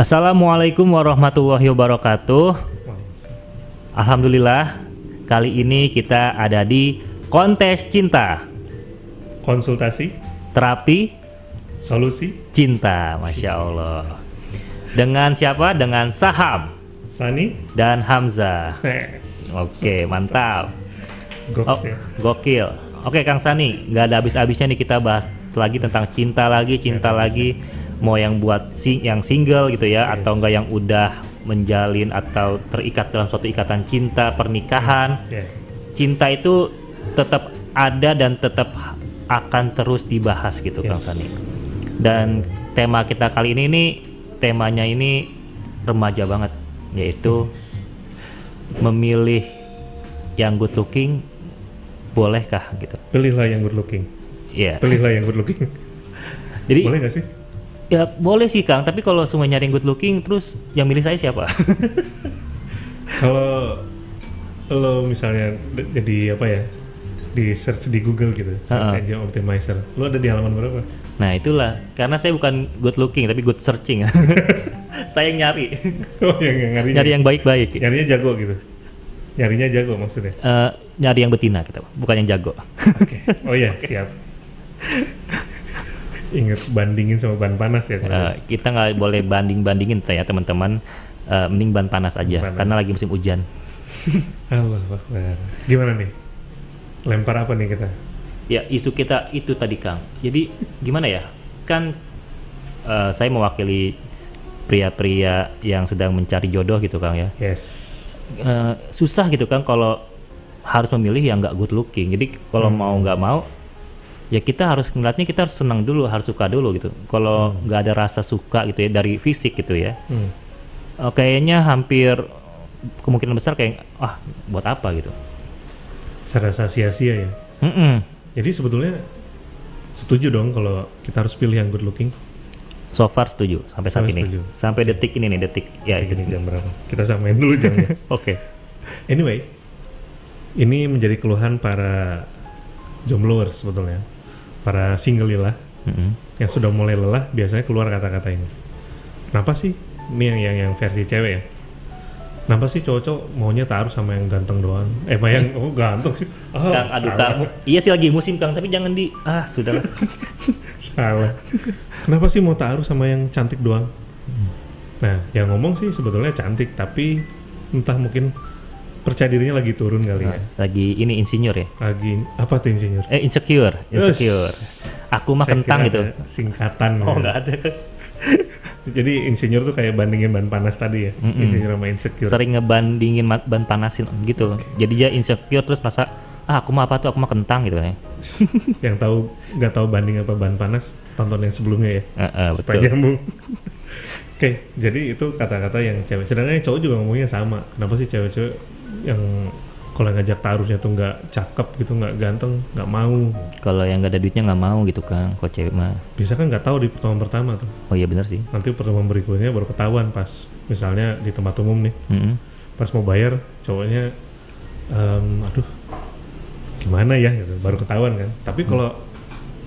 Assalamualaikum warahmatullahi wabarakatuh. Alhamdulillah, kali ini kita ada di kontes cinta, Konsultasi, terapi solusi, cinta, Masya Allah. Dengan siapa? Dengan Saham Sani, dan Hamzah. Oke, mantap. Goks ya. Gokil. Oke, Kang Sani, nggak ada habis-habisnya nih kita bahas lagi tentang cinta lagi. Mau yang buat yang single gitu ya, atau enggak yang udah menjalin atau terikat dalam suatu ikatan cinta, pernikahan. Cinta itu tetap ada dan tetap akan terus dibahas gitu, Kang Sani. Dan tema kita kali ini nih, temanya ini remaja banget, yaitu memilih yang good looking bolehkah gitu. Pilihlah yang good looking. Iya. Pilihlah yang good looking. Jadi boleh nggak sih? ya boleh sih Kang, tapi kalau semua nyari yang good looking terus yang milih saya siapa? Kalau lo misalnya jadi apa ya, di search di Google gitu, search engine optimizer, lo ada di halaman berapa? Nah itulah, karena saya bukan good looking tapi good searching. Saya yang nyari. Oh yang nyarinya. Nyari yang baik-baik. Nyarinya jago gitu. Nyarinya jago maksudnya. Nyari yang betina kita, bukan yang jago. Oke. Oh iya, siap. Ingat bandingin sama ban panas ya. Kita nggak boleh bandingin ya teman-teman. Mending ban panas aja, karena lagi musim hujan. Allah Akbar. Gimana nih? Lempar apa nih kita? Ya isu kita itu tadi Kang. Jadi gimana ya? Kan saya mewakili pria-pria yang sedang mencari jodoh gitu Kang ya. Yes. Susah gitu kan kalau harus memilih yang nggak good looking. Jadi kalau mau nggak mau, ya kita harus ngeliatnya, kita harus senang dulu, harus suka dulu gitu. Kalau nggak ada rasa suka gitu ya dari fisik gitu ya, kayaknya hampir kemungkinan besar kayak buat apa gitu. Serasa sia-sia ya. Jadi sebetulnya setuju dong kalau kita harus pilih yang good looking. So far setuju sampai saat ini. Setuju. Sampai detik ini nih, detik ya ini jam berapa? Kita samain dulu jamnya. Oke. Anyway, ini menjadi keluhan para jombloers sebetulnya. Para single lah, yang sudah mulai lelah biasanya keluar kata-kata ini. Kenapa sih? Ini yang versi cewek ya. Kenapa sih cowok-cowok maunya taruh sama yang ganteng doang? Yang ganteng sih. Kang, aduh Kang. Iya sih lagi musim Kang, tapi jangan sudahlah. Salah. Kenapa sih mau taruh sama yang cantik doang? Nah, yang ngomong sih sebetulnya cantik, tapi entah mungkin percaya dirinya lagi turun kali ya. Lagi ini insinyur ya? Lagi apa tuh insinyur? Insecure. Aku mah kentang gitu. Singkatan. Oh nggak ada. Jadi insinyur tuh kayak bandingin ban panas tadi ya. Insinyur sama insecure. Sering ngebandingin ban panasin gitu. Jadi dia insecure terus merasa aku mah apa tuh, aku mah kentang gitu kan. Yang tahu nggak tahu banding apa ban panas, tonton yang sebelumnya ya. Betul. Oke, jadi itu kata-kata yang cewek. Sedangkan yang cowok juga ngomongnya sama. Kenapa sih cewek-cewek yang kalau ngajak taruhnya tuh nggak cakep gitu, nggak ganteng, nggak mau. Kalau yang nggak ada duitnya nggak mau gitu kan, kok cewek mah. Bisa kan nggak tahu di pertemuan pertama tuh. Oh iya benar sih. Nanti pertemuan berikutnya baru ketahuan pas misalnya di tempat umum nih. Pas mau bayar cowoknya, aduh gimana ya gitu, baru ketahuan kan. Tapi kalau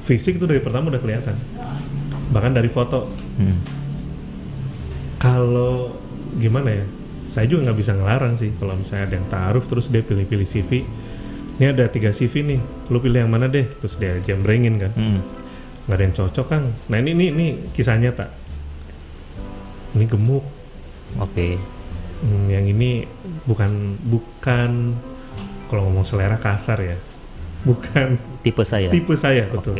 fisik tuh dari pertama udah kelihatan, bahkan dari foto. Kalau gimana ya, saya juga nggak bisa ngelarang sih kalau misalnya ada yang taruh terus dia pilih-pilih CV. Ini ada 3 CV nih, lu pilih yang mana deh, terus dia jembrengin kan. Nggak ada yang cocok kan. Nah ini kisah nyata. Ini gemuk. Oke. Yang ini bukan kalau ngomong selera kasar ya, bukan tipe saya betul.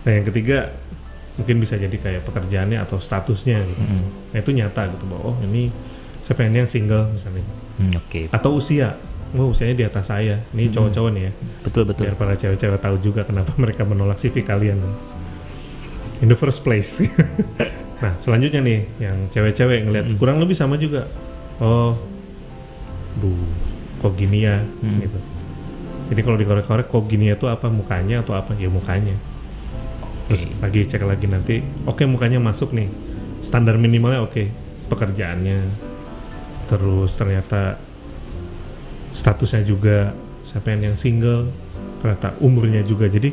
Nah yang ketiga mungkin bisa jadi kayak pekerjaannya atau statusnya gitu. Nah itu nyata gitu bahwa ini saya pengen yang single misalnya. Atau usia, usianya di atas saya. Ini cowok-cowok nih ya. Betul. Biar para cewek-cewek tahu juga kenapa mereka menolak CV kalian in the first place. Nah selanjutnya nih yang cewek-cewek ngelihat kurang lebih sama juga. Kok gini ya gitu. Jadi kalau dikorek-korek kok gini ya tuh apa, mukanya atau apa? Ya mukanya. Terus lagi cek lagi nanti, mukanya masuk nih, standar minimalnya pekerjaannya, terus ternyata statusnya juga, siapa yang single, ternyata umurnya juga, jadi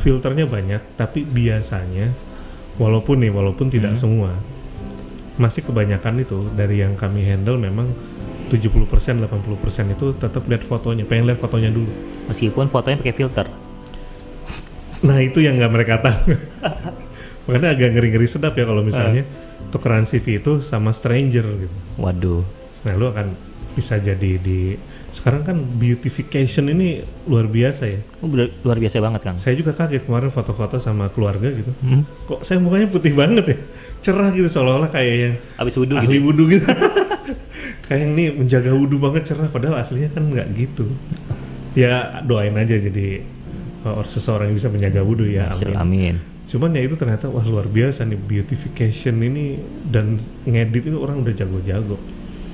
filternya banyak. Tapi biasanya walaupun tidak semua, masih kebanyakan itu dari yang kami handle memang 70%, 80% itu tetap lihat fotonya, pengen lihat fotonya dulu. Meskipun fotonya pakai filter. Nah itu yang nggak mereka tahu. Makanya agak ngeri-ngeri sedap ya kalau misalnya tukeran CV itu sama stranger gitu. Waduh. Nah lu akan bisa jadi sekarang kan beautification ini luar biasa ya. Luar biasa banget, Kang. Saya juga kaget kemarin foto-foto sama keluarga gitu. Kok saya mukanya putih banget ya, cerah gitu, seolah-olah kayak yang Habis wudhu ahli gitu. wudhu gitu. Kayak yang ini menjaga wudhu banget, cerah, padahal aslinya kan nggak gitu. Ya doain aja jadi seseorang yang bisa menjaga wudhu ya, amin. Amin. Cuman ya itu ternyata wah luar biasa nih beautification ini, dan ngedit itu orang udah jago-jago.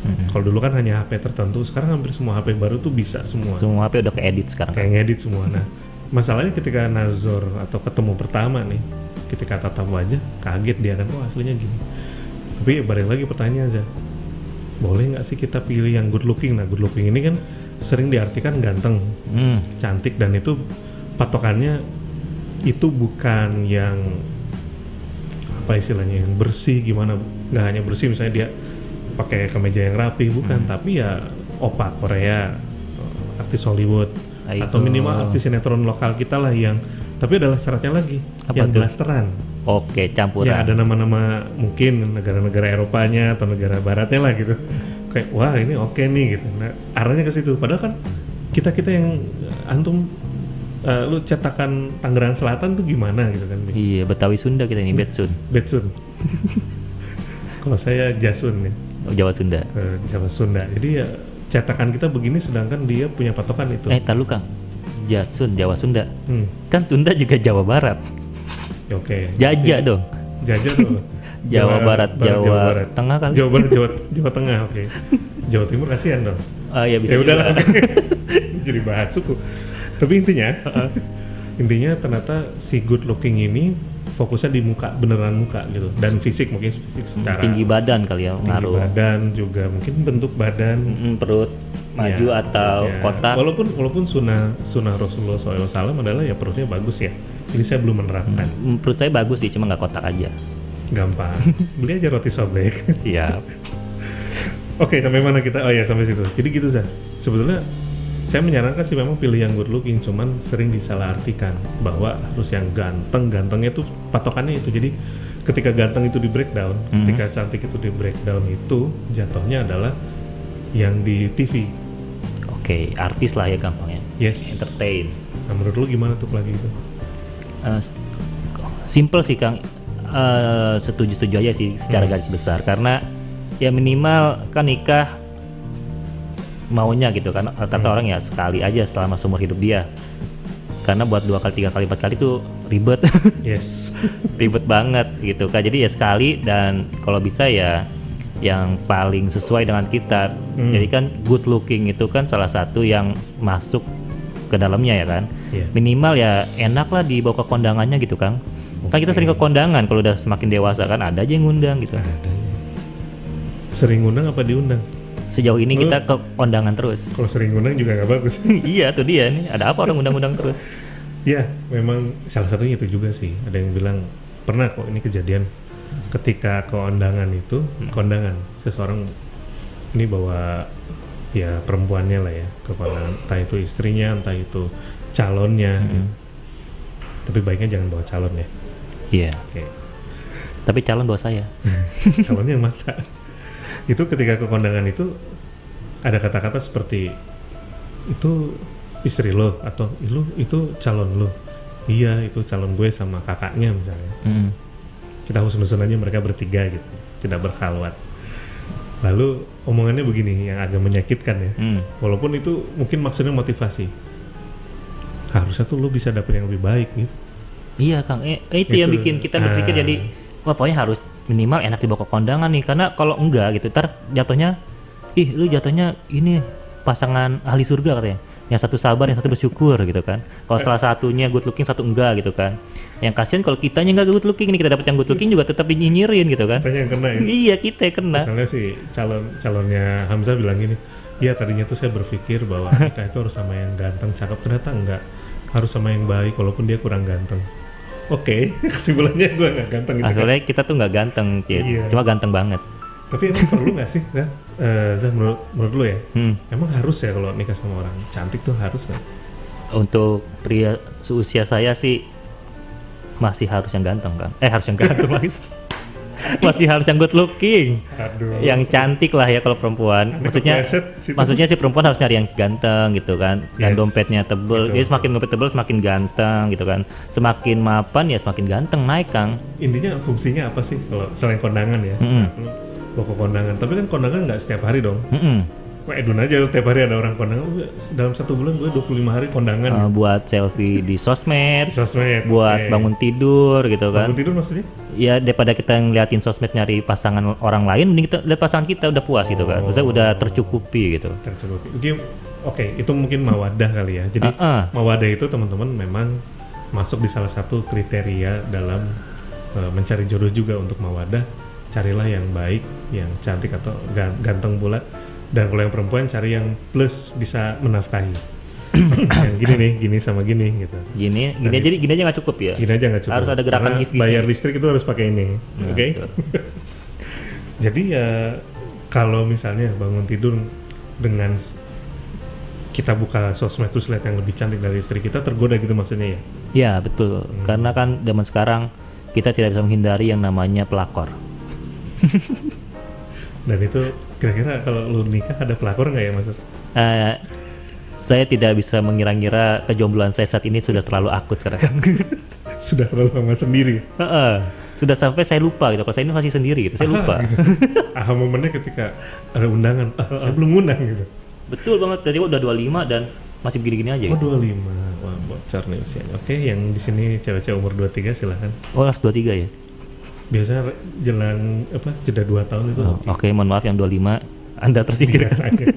Kalau dulu kan hanya HP tertentu, sekarang hampir semua HP baru tuh bisa semua. Semua HP udah keedit sekarang. Kayak ngedit semua. Nah, masalahnya ketika Nazor atau ketemu pertama nih, ketika tatap wajah, kaget dia kan, oh aslinya gini. Tapi ya balik lagi pertanyaan aja, boleh nggak sih kita pilih yang good looking? Nah, good looking ini kan sering diartikan ganteng, cantik, dan itu patokannya itu bukan yang apa istilahnya, yang bersih gimana, nggak hanya bersih misalnya dia pakai kemeja yang rapi, bukan, tapi ya opa Korea, artis Hollywood, atau minimal artis sinetron lokal kita lah yang, tapi adalah syaratnya lagi apa yang tuh? blasteran. Oke, campuran. Ya ada nama-nama mungkin negara-negara Eropanya atau negara Baratnya lah gitu. Kayak wah ini oke nih gitu. Nah arahnya ke situ. Padahal kan kita yang antum lu cetakan Tangerang Selatan tuh gimana gitu kan? Iya, Betawi Sunda kita ini, Betsun. Betsun. Kalau saya Jasun ya. Jawa Sunda. Jawa Sunda. Jadi ya cetakan kita begini, sedangkan dia punya patokan itu. Tahu Kang. Jasun, Jawa Sunda. Kan Sunda juga Jawa Barat. Oke. Jajah dong. Jajah tuh. Jawa Barat, Jawa Barat. Tengah kali. Jawa Barat, Jawa Tengah, oke. Jawa Timur kasihan dong. Ya bisa. Ya udahlah. Jadi bahas suku. Tapi intinya ternyata si good looking ini fokusnya di muka, beneran muka gitu, dan fisik, mungkin fisik secara tinggi badan kali ya, tinggi ngaruh. badan juga, mungkin bentuk badan, perut maju ya, atau kotak. Walaupun sunnah Rasulullah SAW adalah ya perutnya bagus ya. Ini saya belum menerapkan. Perut saya bagus sih, cuma nggak kotak aja. Gampang. Beli aja roti sobek. Siap. Oke, sampai mana kita? Oh ya, sampai situ. Jadi gitu Zah. Sebetulnya saya menyarankan sih memang pilih yang good looking, cuman sering disalahartikan bahwa harus yang gantengnya tuh patokannya itu. Jadi ketika ganteng itu di breakdown, ketika cantik itu di breakdown, itu jatuhnya adalah yang di TV. Oke, artis lah ya gampangnya. Yes. Entertain. Nah menurut lu gimana tuh lagi itu? Simple sih Kang. Setuju aja sih secara garis besar, karena ya minimal kan nikah maunya gitu kan, rata-rata orang ya sekali aja selama seumur hidup dia, karena buat 2 kali 3 kali 4 kali tuh ribet. Yes. Ribet banget gitu kan, jadi ya sekali, dan kalau bisa ya yang paling sesuai dengan kita. Jadi kan good looking itu kan salah satu yang masuk ke dalamnya ya kan. Minimal ya enak lah dibawa ke kondangannya gitu Kang. Kan kita sering ke kondangan kalau udah semakin dewasa kan, ada aja yang ngundang gitu. Sering ngundang apa diundang? Sejauh ini kita ke kondangan terus. Kalau sering ngundang juga nggak bagus. Iya tuh dia nih, ada apa orang undang-undang terus? Ya memang salah satunya itu juga sih. Ada yang bilang pernah kok ini kejadian ketika ke kondangan itu, kondangan seseorang ini bawa ya perempuannya lah ya ke kondangan, entah itu istrinya, entah itu calonnya. Tapi baiknya jangan bawa calon ya. Iya. Tapi calon bawa saya. Calonnya yang maksa. Itu ketika ke kondangan itu ada kata-kata seperti itu istri lo, atau itu calon lo. Iya itu calon gue sama kakaknya misalnya. Kita husnuzon aja mereka bertiga gitu, tidak berkhalwat. Lalu omongannya begini yang agak menyakitkan ya. Walaupun itu mungkin maksudnya motivasi, harusnya tuh lo bisa dapet yang lebih baik gitu. Iya Kang, itu yang bikin kita berpikir jadi wah pokoknya harus minimal enak dibawa ke kondangan nih, karena kalau enggak gitu ntar jatuhnya lu jatuhnya ini pasangan ahli surga katanya, yang satu sabar yang satu bersyukur gitu kan. Kalau salah satunya good looking satu enggak gitu kan, yang kasihan kalau kitanya enggak good looking nih, kita dapat yang good looking juga tetap dinyinyirin gitu kan. Kitanya yang kena ya? Iya kita yang kena. Misalnya si calonnya Hamzah bilang gini, iya tadinya tuh saya berpikir bahwa kita itu harus sama yang ganteng cakep, ternyata enggak, harus sama yang baik walaupun dia kurang ganteng. Oke, kesimpulannya gue nggak ganteng gitu. Soalnya kita tuh nggak ganteng, Cid. Cuma ganteng banget. Tapi emang perlu nggak sih, kan? Menurut lu ya, emang harus ya kalau nikah sama orang cantik tuh harus nggak? Untuk pria seusia saya sih masih harus yang ganteng kan? Harus yang ganteng lagi. Masih harus yang good looking. Aduh. Yang cantik lah ya kalau perempuan. Maksudnya si perempuan harus nyari yang ganteng gitu kan. Dan Yes. dompetnya tebel. Jadi semakin dompet tebel semakin ganteng gitu kan. Semakin mapan ya semakin ganteng naik, Kang. Intinya fungsinya apa sih kalau selain kondangan ya? Nah, pokok kondangan. Tapi kan kondangan nggak setiap hari dong. Wah, edun aja tiap hari ada orang kondangan. Dalam 1 bulan gue 25 hari kondangan. Buat selfie di sosmed, Sosmed, buat oke. bangun tidur gitu kan. Bangun tidur maksudnya? Ya daripada kita ngeliatin sosmed nyari pasangan orang lain, mending kita lihat pasangan kita udah puas gitu kan. Maksudnya udah tercukupi gitu. Tercukupi. Oke, itu mungkin mawadah kali ya. Jadi mawadah itu teman-teman memang masuk di salah satu kriteria dalam mencari jodoh juga untuk mawadah. Carilah yang baik, yang cantik atau ganteng pula. Dan kalau yang perempuan cari yang plus bisa menafkahi. Yang gini nih, gini sama gini gitu. Gini aja nggak cukup ya. Gini aja nggak cukup. Harus ada gerakan Karena give. bayar listrik itu harus pakai ini, Nah, oke? betul. Jadi ya kalau misalnya bangun tidur dengan kita buka sosmed terus lihat yang lebih cantik dari istri kita, tergoda gitu maksudnya ya? Ya betul. Karena kan zaman sekarang kita tidak bisa menghindari yang namanya pelakor. Dan itu kira-kira kalau lu nikah ada pelakor nggak ya maksud? Saya tidak bisa mengira-ngira kejombloan saya saat ini sudah terlalu akut sekarang. Sudah terlalu lama sendiri. Sudah sampai saya lupa gitu. Kalau saya ini masih sendiri gitu, saya lupa. Gitu. Momennya ketika ada undangan, saya belum undang gitu. Betul banget. Tadi udah 25 dan masih begini-gini aja. Oh, Gitu. 25. Wah, bocor nih usianya. Oke, yang di sini cewek-cewek umur 23 silahkan. Oh, harus 23 ya? Biasanya jelang jeda 2 tahun itu. Oke, mohon maaf yang 25 Anda tersingkir. Biasanya.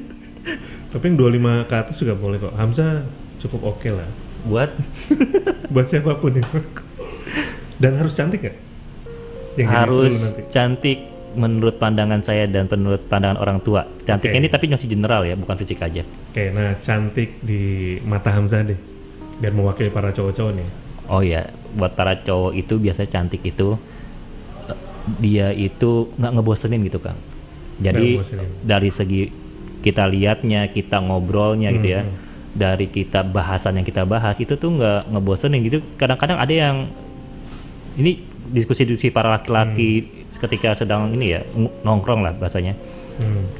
Tapi yang 25 ke atas juga boleh kok. Hamzah cukup oke lah. Buat siapapun itu. Dan harus cantik nggak? Yang jadi harus seru nanti. cantik menurut pandangan saya dan menurut pandangan orang tua. Cantiknya Oke. ini tapi masih general ya, bukan fisik aja. Oke, nah cantik di mata Hamzah deh. Biar mewakili para cowok-cowok nih. Oh ya, buat para cowok itu biasanya cantik itu dia itu nggak ngebosenin gitu Kang. Jadi Nggak ngebosenin. dari segi kita lihatnya, kita ngobrolnya gitu ya, dari kita bahasan yang kita bahas itu tuh nggak ngebosenin gitu. Kadang-kadang ada yang ini diskusi-diskusi para laki-laki ketika sedang ini ya nongkrong lah bahasanya.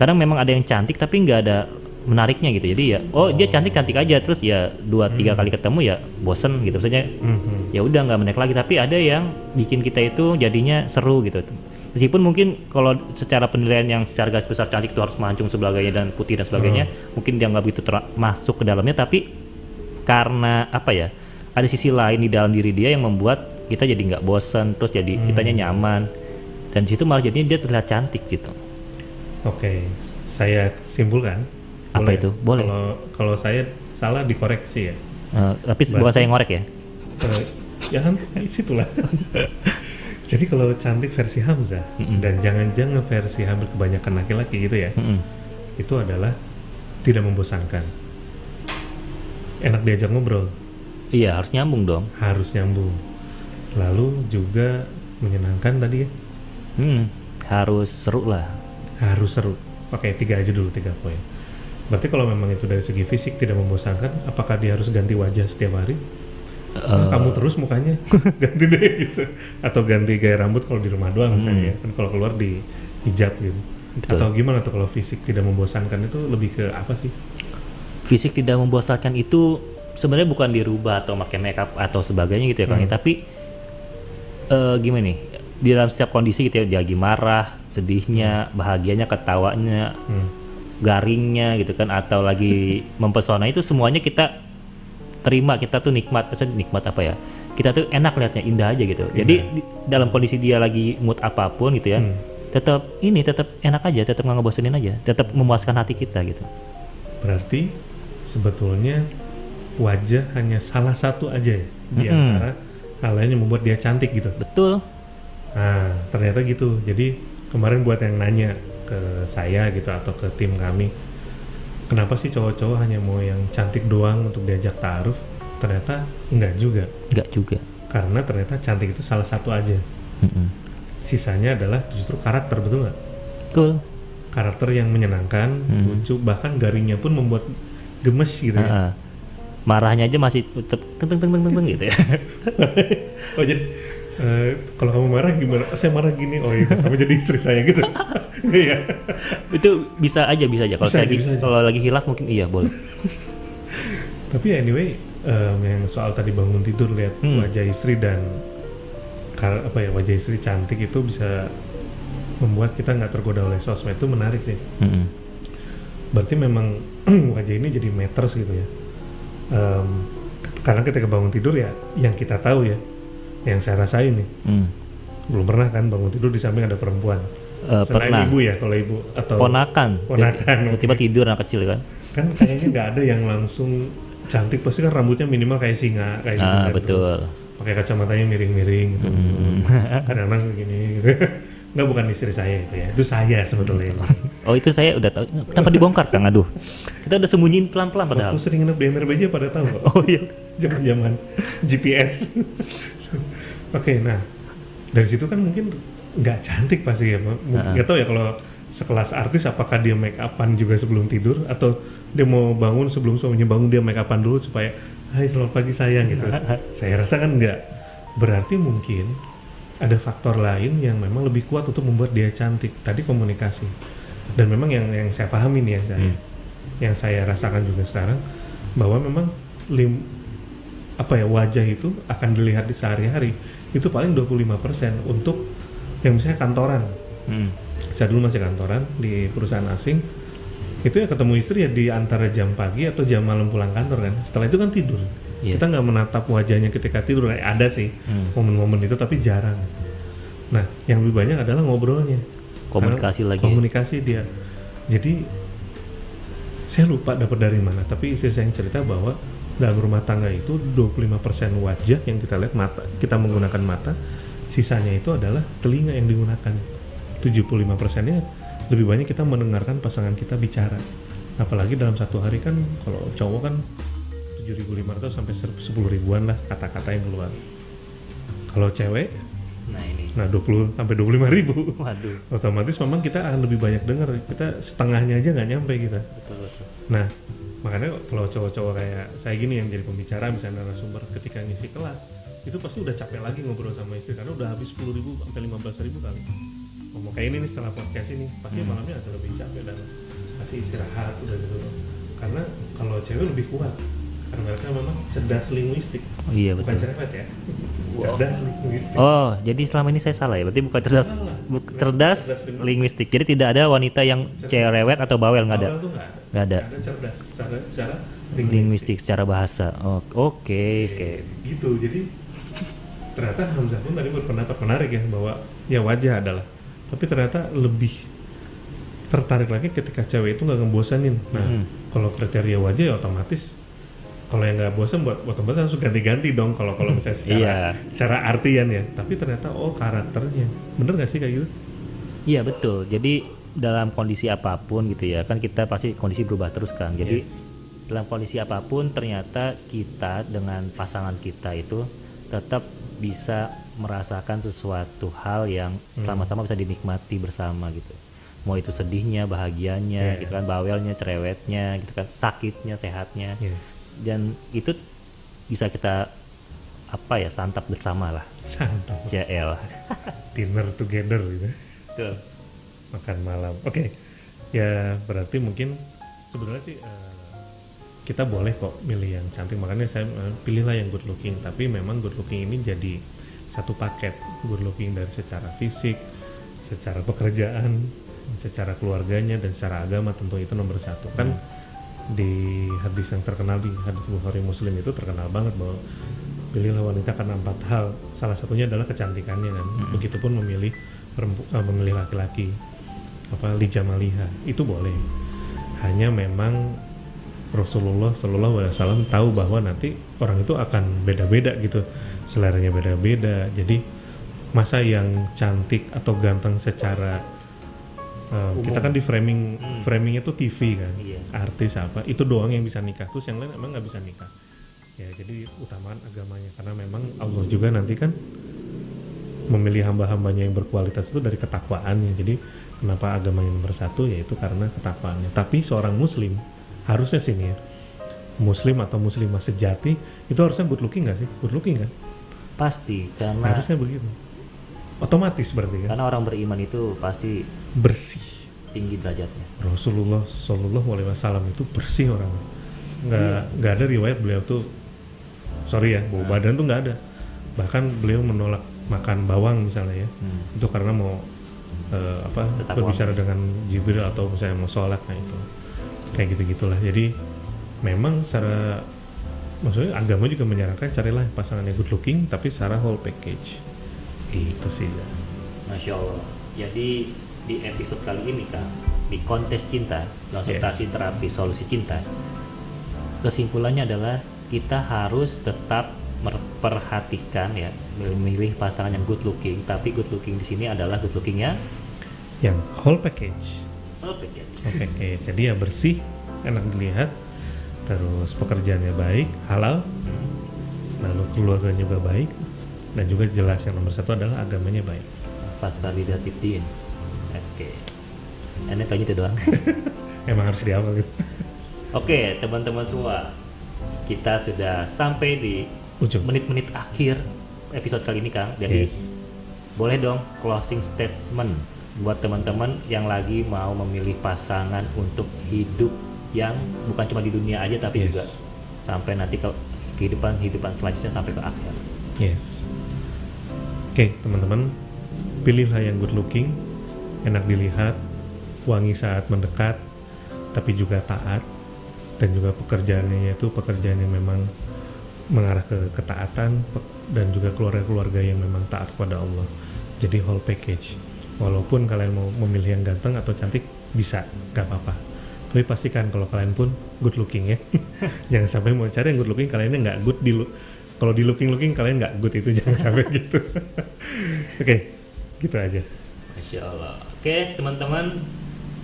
Kadang memang ada yang cantik tapi nggak ada menariknya gitu. Jadi ya, dia cantik-cantik aja terus ya 2-3 kali ketemu ya bosen gitu. Maksudnya ya udah nggak menarik lagi. Tapi ada yang bikin kita itu jadinya seru gitu. Meskipun mungkin kalau secara penilaian yang secara garis besar cantik itu harus mancung sebagainya dan putih dan sebagainya, mungkin dia nggak begitu masuk ke dalamnya. Tapi karena apa ya, ada sisi lain di dalam diri dia yang membuat kita jadi nggak bosan, terus jadi kitanya nyaman. Dan di situ malah jadinya dia terlihat cantik gitu. Oke, saya simpulkan. Apa itu? Boleh. Kalau saya salah dikoreksi ya. Tapi bukan saya yang ngorek ya. Ya kan, situlah. Jadi kalau cantik versi Hamzah dan jangan-jangan versi hampir kebanyakan laki-laki gitu ya, itu adalah tidak membosankan. Enak diajak ngobrol. Iya, harus nyambung dong. Harus nyambung. Lalu juga menyenangkan tadi ya. Harus seru lah. Harus seru. Oke, 3 aja dulu, 3 poin. Berarti kalau memang itu dari segi fisik tidak membosankan, apakah dia harus ganti wajah setiap hari? Kamu terus mukanya ganti deh gitu, atau ganti gaya rambut kalau di rumah doang misalnya ya. Kan kalau keluar di hijab gitu. Betul. Atau gimana tuh kalau fisik tidak membosankan itu lebih ke apa sih? Fisik tidak membosankan itu sebenarnya bukan dirubah atau pakai makeup atau sebagainya gitu ya Kang. Tapi gimana nih, di dalam setiap kondisi gitu ya, dia lagi marah, sedihnya, bahagianya, ketawanya, garingnya gitu kan, atau lagi mempesona, itu semuanya kita terima, kita tuh nikmat. Maksudnya nikmat apa ya, kita tuh enak lihatnya, indah aja gitu. Jadi dalam kondisi dia lagi mood apapun gitu ya, tetap enak aja, tetap nggak ngebosenin aja, tetap memuaskan hati kita gitu. Berarti sebetulnya wajah hanya salah satu aja ya di antara hal lain yang membuat dia cantik gitu. Betul. Nah, ternyata gitu. Jadi kemarin buat yang nanya ke saya gitu atau ke tim kami, kenapa sih cowok-cowok hanya mau yang cantik doang untuk diajak taaruf? Ternyata enggak juga. Enggak juga. Karena ternyata cantik itu salah satu aja. Sisanya adalah justru karakter, betul nggak? Betul. Karakter yang menyenangkan, lucu, bahkan garingnya pun membuat gemes gitu ya. Marahnya aja masih teng gitu ya. Oh jadi kalau kamu marah gimana? Saya marah gini. Oh iya, kamu jadi istri saya gitu. Iya. Itu bisa aja. Kalau Bisa saya aja, bisa aja. kalau lagi hilaf mungkin iya boleh. Tapi anyway, yang soal tadi bangun tidur lihat wajah istri dan wajah istri cantik itu bisa membuat kita nggak tergoda oleh sosmed, itu menarik sih. Berarti memang wajah ini jadi matters gitu ya. Karena ketika bangun tidur ya, yang kita tahu ya, yang saya rasain nih, belum pernah kan bangun tidur di samping ada perempuan. Selain Pernah. ibu ya, kalau ibu atau Ponakan. Tiba-tiba oke. tidur anak kecil kan. Kan kayaknya nggak ada yang langsung cantik, pasti kan rambutnya minimal kayak singa kayak gitu kan. Betul. Pakai kacamatanya miring-miring gitu. Kadang-kadang begini gitu. Nggak, bukan istri saya itu ya, itu saya sebetulnya. Oh itu saya udah tahu. Kenapa dibongkar Kang? Aduh, kita udah sembunyiin pelan-pelan padahal. Aku sering nginep di MRBJ pada tahu kok. Oh iya. Zaman-zaman GPS. Oke, nah dari situ kan mungkin nggak cantik pasti ya. Nggak tahu ya kalau sekelas artis apakah dia make upan juga sebelum tidur, atau dia mau bangun sebelum suaminya bangun dia make upan dulu supaya hai selamat pagi sayang gitu. Saya rasa kan nggak. Berarti mungkin ada faktor lain yang memang lebih kuat untuk membuat dia cantik. Tadi komunikasi. Dan memang yang saya pahami nih yang saya rasakan juga sekarang, bahwa memang wajah itu akan dilihat di sehari-hari itu paling 25% untuk yang misalnya kantoran. Saya dulu masih kantoran di perusahaan asing, itu ya ketemu istri ya di antara jam pagi atau jam malam pulang kantor kan. Setelah itu kan tidur. Kita nggak menatap wajahnya ketika tidur. Ada sih momen-momen itu, tapi jarang. Nah, yang lebih banyak adalah ngobrolnya, komunikasi dia. Jadi saya lupa dapat dari mana, tapi istri saya yang cerita bahwa dalam rumah tangga itu 25% wajah yang kita lihat, mata, kita menggunakan mata, sisanya itu adalah telinga yang digunakan. 75%-nya lebih banyak kita mendengarkan pasangan kita bicara. Apalagi dalam satu hari kan, kalau cowok kan 7.500 sampai 10.000-an lah kata-kata yang keluar. Kalau cewek, nah 20 sampai 25.000. Waduh. Otomatis memang kita akan lebih banyak dengar. Kita setengahnya aja nggak nyampe kita. Betul. Nah, makanya kalau cowok-cowok kayak saya gini yang jadi pembicara, misalnya narasumber, ketika ngisi kelas, itu pasti udah capek lagi ngobrol sama istri karena udah habis 10.000 sampai 15.000 kali. Ngomong kayak ini nih setelah podcast ini, pasti malamnya agak lebih capek dan pasti istirahat udah gitu. Karena kalau cewek lebih kuat, karena mereka memang cerdas linguistik. Oh, iya betul. Bukan cerewet ya. Cerdas linguistik. Oh, jadi selama ini saya salah ya. Berarti bukan cerdas linguistik. Jadi tidak ada wanita yang cerewet atau bawel, nggak ada. Bawel tuh Nggak ada. Ada cerdas secara Linguistik secara bahasa. Oke. Gitu. Jadi ternyata Hamzah pun tadi berpendapat menarik ya, bahwa ya wajah adalah, tapi ternyata lebih tertarik lagi ketika cewek itu nggak ngebosanin. Nah, kalau kriteria wajah ya otomatis, kalau yang nggak bosan buat otomatis langsung ganti-ganti dong. Kalau misalnya secara artian ya, tapi ternyata karakternya, bener nggak sih kayak gitu? Iya betul. Jadi dalam kondisi apapun gitu ya, kan kita pasti kondisi berubah terus kan. Jadi dalam kondisi apapun ternyata kita dengan pasangan kita itu tetap bisa merasakan sesuatu hal yang sama-sama bisa dinikmati bersama gitu. Mau itu sedihnya, bahagianya, gitu kan, bawelnya, cerewetnya, gitu kan, sakitnya, sehatnya. Dan itu bisa kita santap bersama lah. Santap. JL. Dinner together gitu. Betul. Makan malam. Oke. Ya berarti mungkin sebenarnya sih kita boleh kok milih yang cantik, makanya saya pilihlah yang good looking. Tapi memang good looking ini jadi satu paket. Good looking dari secara fisik, secara pekerjaan, secara keluarganya, dan secara agama tentu itu nomor satu. Kan di hadis yang terkenal, di hadis Bukhari Muslim itu terkenal banget bahwa pilihlah wanita karena 4 hal. Salah satunya adalah kecantikannya kan. Begitupun memilih laki-laki, li jamaliha, itu boleh. Hanya memang Rasulullah SAW tahu bahwa nanti orang itu akan beda-beda gitu, seleranya beda-beda. Jadi masa yang cantik atau ganteng secara kita kan di framingnya tuh TV kan, artis apa itu doang yang bisa nikah, terus yang lain emang nggak bisa nikah. Ya jadi utamakan agamanya, karena memang Allah juga nanti kan memilih hamba-hambanya yang berkualitas itu dari ketakwaannya. Jadi Kenapa agama yang nomor satu? Yaitu karena ketakwaannya. Tapi seorang muslim harusnya sini ya, muslim atau muslimah sejati itu harusnya good looking nggak sih? Good looking kan? Pasti, karena Harusnya begitu. Otomatis berarti kan? karena orang beriman itu pasti Bersih. tinggi derajatnya. Rasulullah Shallallahu Alaihi Wasallam itu bersih orang. Nggak ada riwayat beliau tuh, sorry ya, bau badan tuh nggak ada. Bahkan beliau menolak makan bawang misalnya ya, itu karena mau Tetap berbicara dengan Jibril atau misalnya mau sholat, nah itu kayak gitu-gitulah. Jadi memang secara, maksudnya agama juga menyarankan carilah pasangan yang good looking tapi secara whole package gitu sih ya. Masya Allah. Jadi di episode kali ini Kang, di kontes cinta, konsultasi terapi solusi cinta, kesimpulannya adalah kita harus tetap memperhatikan ya, memilih pasangan yang good looking. Tapi good looking di sini adalah good lookingnya Yang whole package. whole package. Oke. Jadi ya bersih, enak dilihat, terus pekerjaannya baik, halal, lalu keluarganya juga baik, dan juga jelas yang nomor satu adalah agamanya baik. Fatalidatifdin. Oke. Enak aja itu doang. Emang harus di awal gitu. Oke, teman-teman semua, kita sudah sampai di Ujung. menit-menit akhir episode kali ini Kang. Jadi Yes. boleh dong closing statement buat teman-teman yang lagi mau memilih pasangan untuk hidup yang bukan cuma di dunia aja tapi Yes. juga sampai nanti ke kehidupan selanjutnya sampai ke akhir. Yes. Oke, teman-teman, pilihlah yang good looking, enak dilihat, wangi saat mendekat, tapi juga taat, dan juga pekerjaannya itu pekerjaan yang memang mengarah ke ketaatan, dan juga keluarga-keluarga yang memang taat kepada Allah. Jadi whole package. Walaupun kalian mau memilih yang ganteng atau cantik, bisa, gak apa-apa. Tapi pastikan kalau kalian pun good looking ya. Jangan sampai mau cari yang good looking kalian nggak good di kalau di looking kalian nggak good, itu jangan sampai gitu. Oke, gitu aja. Masya Allah. Oke teman-teman,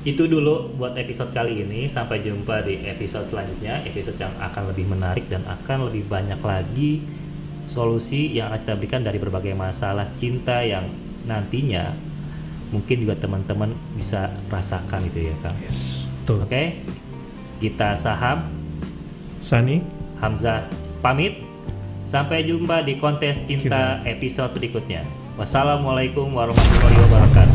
itu dulu buat episode kali ini. Sampai jumpa di episode selanjutnya, episode yang akan lebih menarik dan akan lebih banyak lagi solusi yang akan kita berikan dari berbagai masalah cinta yang nantinya mungkin juga teman-teman bisa rasakan gitu ya Kang. Yes. Tuh. Oke, kita Saham, Sani, Hamzah pamit. Sampai jumpa di kontes cinta episode berikutnya. Wassalamualaikum warahmatullahi wabarakatuh.